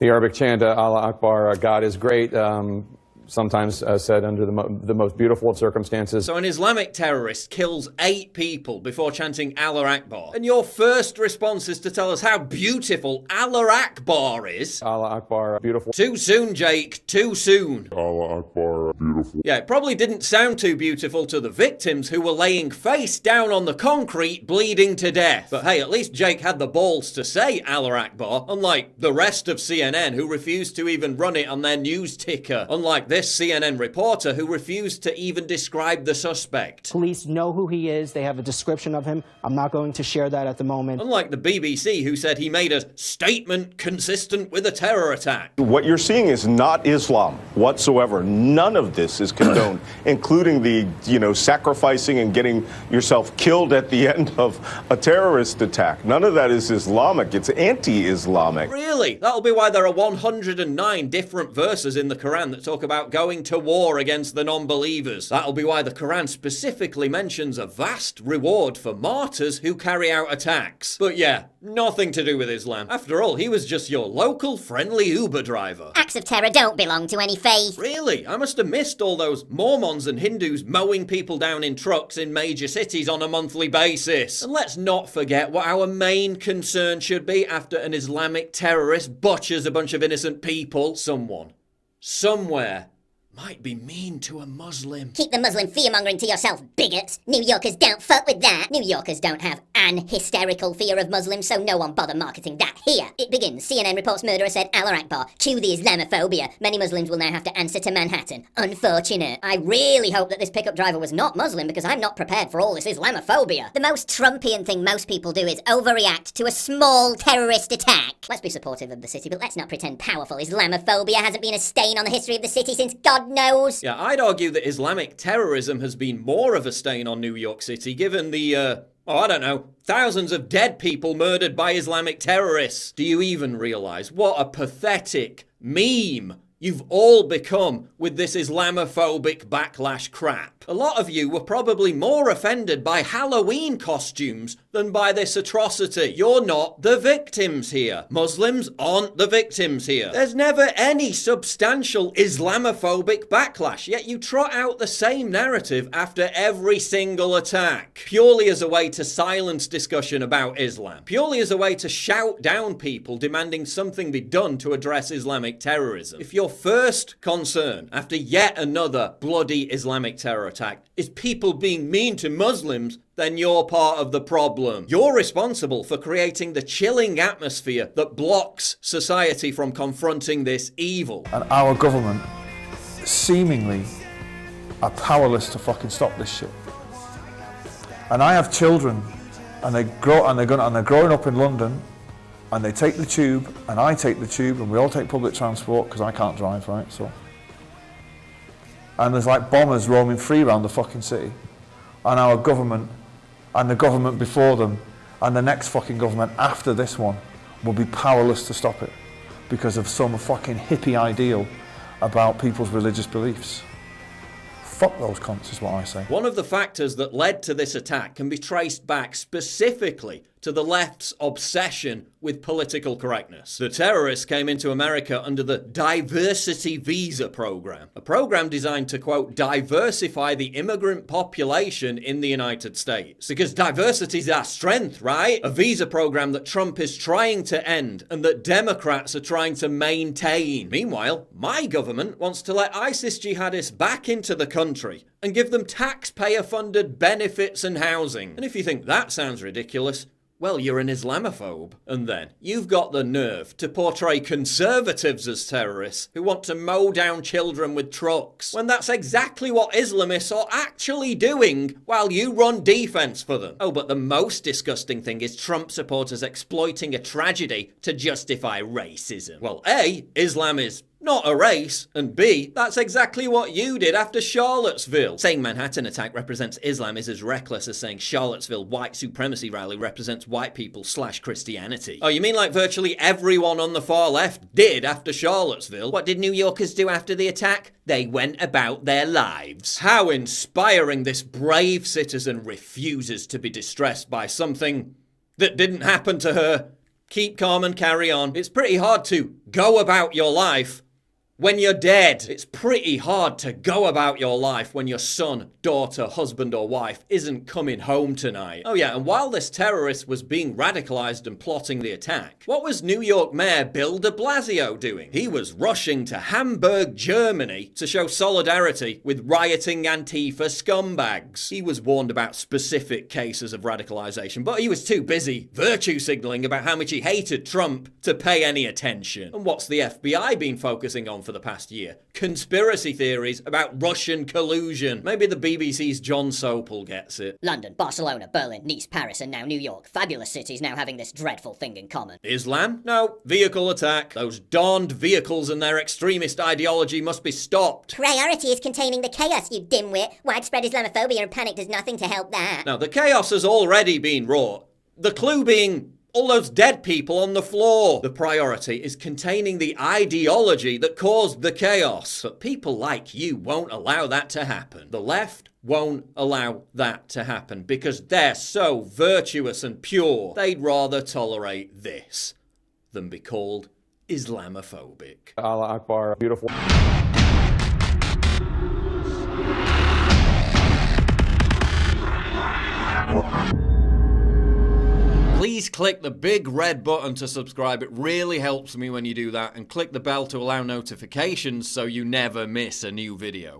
The Arabic chant, Allah Akbar, God is great, sometimes said under the most beautiful of circumstances. So an Islamic terrorist kills 8 people before chanting Allah Akbar. And your first response is to tell us how beautiful Allah Akbar is. Allah Akbar, beautiful. Too soon, Jake. Too soon. Allah Akbar, beautiful. Yeah, it probably didn't sound too beautiful to the victims who were laying face down on the concrete bleeding to death. But hey, at least Jake had the balls to say Allah Akbar, unlike the rest of CNN who refused to even run it on their news ticker. Unlike this CNN reporter who refused to even describe the suspect. Police know who he is. They have a description of him. I'm not going to share that at the moment. Unlike the BBC who said he made a statement consistent with a terror attack. What you're seeing is not Islam whatsoever. None of this is condoned, including the, sacrificing and getting yourself killed at the end of a terrorist attack. None of that is Islamic. It's anti-Islamic. Really? That'll be why there are 109 different verses in the Quran that talk about going to war against the non-believers. That'll be why the Quran specifically mentions a vast reward for martyrs who carry out attacks. But yeah, nothing to do with Islam. After all, he was just your local friendly Uber driver. Acts of terror don't belong to any faith. Really? I must have missed all those Mormons and Hindus mowing people down in trucks in major cities on a monthly basis. And let's not forget what our main concern should be after an Islamic terrorist butchers a bunch of innocent people. Someone, somewhere, might be mean to a Muslim. Keep the Muslim fear-mongering to yourself, bigots. New Yorkers don't fuck with that. New Yorkers don't have an hysterical fear of Muslims, so no one bother marketing that here. It begins. CNN reports murderer said Allah Akbar. Cue the Islamophobia. Many Muslims will now have to answer to Manhattan. Unfortunate. I really hope that this pickup driver was not Muslim because I'm not prepared for all this Islamophobia. The most Trumpian thing most people do is overreact to a small terrorist attack. Let's be supportive of the city, but let's not pretend powerful Islamophobia hasn't been a stain on the history of the city since God knows. Yeah, I'd argue that Islamic terrorism has been more of a stain on New York City given the, thousands of dead people murdered by Islamic terrorists. Do you even realize what a pathetic meme you've all become with this Islamophobic backlash crap? A lot of you were probably more offended by Halloween costumes than by this atrocity. You're not the victims here. Muslims aren't the victims here. There's never any substantial Islamophobic backlash, yet you trot out the same narrative after every single attack, purely as a way to silence discussion about Islam, purely as a way to shout down people demanding something be done to address Islamic terrorism. If your first concern after yet another bloody Islamic terror attack is people being mean to Muslims, then you're part of the problem. You're responsible for creating the chilling atmosphere that blocks society from confronting this evil. And our government seemingly are powerless to fucking stop this shit. And I have children, and they're growing up in London, and they take the tube, and I take the tube, and we all take public transport because I can't drive, right? So, and there's like bombers roaming free around the fucking city, and our government, and the government before them, and the next fucking government after this one will be powerless to stop it because of some fucking hippie ideal about people's religious beliefs. Fuck those cunts is what I say. One of the factors that led to this attack can be traced back specifically to the left's obsession with political correctness. The terrorists came into America under the diversity visa program, a program designed to, quote, diversify the immigrant population in the United States. Because diversity's our strength, right? A visa program that Trump is trying to end and that Democrats are trying to maintain. Meanwhile, my government wants to let ISIS jihadists back into the country and give them taxpayer-funded benefits and housing. And if you think that sounds ridiculous, well, you're an Islamophobe. And then, you've got the nerve to portray conservatives as terrorists who want to mow down children with trucks, when that's exactly what Islamists are actually doing while you run defense for them. Oh, but the most disgusting thing is Trump supporters exploiting a tragedy to justify racism. Well, A, Islam is not a race, and B, that's exactly what you did after Charlottesville. Saying Manhattan attack represents Islam is as reckless as saying Charlottesville white supremacy rally represents white people / Christianity. Oh, you mean like virtually everyone on the far left did after Charlottesville? What did New Yorkers do after the attack? They went about their lives. How inspiring this brave citizen refuses to be distressed by something that didn't happen to her keep calm and carry on. It's pretty hard to go about your life when you're dead. It's pretty hard to go about your life when your son, daughter, husband or wife isn't coming home tonight. Oh yeah, and while this terrorist was being radicalized and plotting the attack, what was New York Mayor Bill de Blasio doing? He was rushing to Hamburg, Germany to show solidarity with rioting Antifa scumbags. He was warned about specific cases of radicalization, but he was too busy virtue signaling about how much he hated Trump to pay any attention. And what's the FBI been focusing on for the past year? Conspiracy theories about Russian collusion. Maybe the BBC's John Sopel gets it. London, Barcelona, Berlin, Nice, Paris, and now New York. Fabulous cities now having this dreadful thing in common. Islam? No. Vehicle attack. Those darned vehicles and their extremist ideology must be stopped. Priority is containing the chaos, you dimwit. Widespread Islamophobia and panic does nothing to help that. Now, the chaos has already been wrought. The clue being all those dead people on the floor. The priority is containing the ideology that caused the chaos. But people like you won't allow that to happen. The left won't allow that to happen because they're so virtuous and pure. They'd rather tolerate this than be called Islamophobic. Allah Akbar, beautiful. Please click the big red button to subscribe. It really helps me when you do that. And click the bell to allow notifications so you never miss a new video.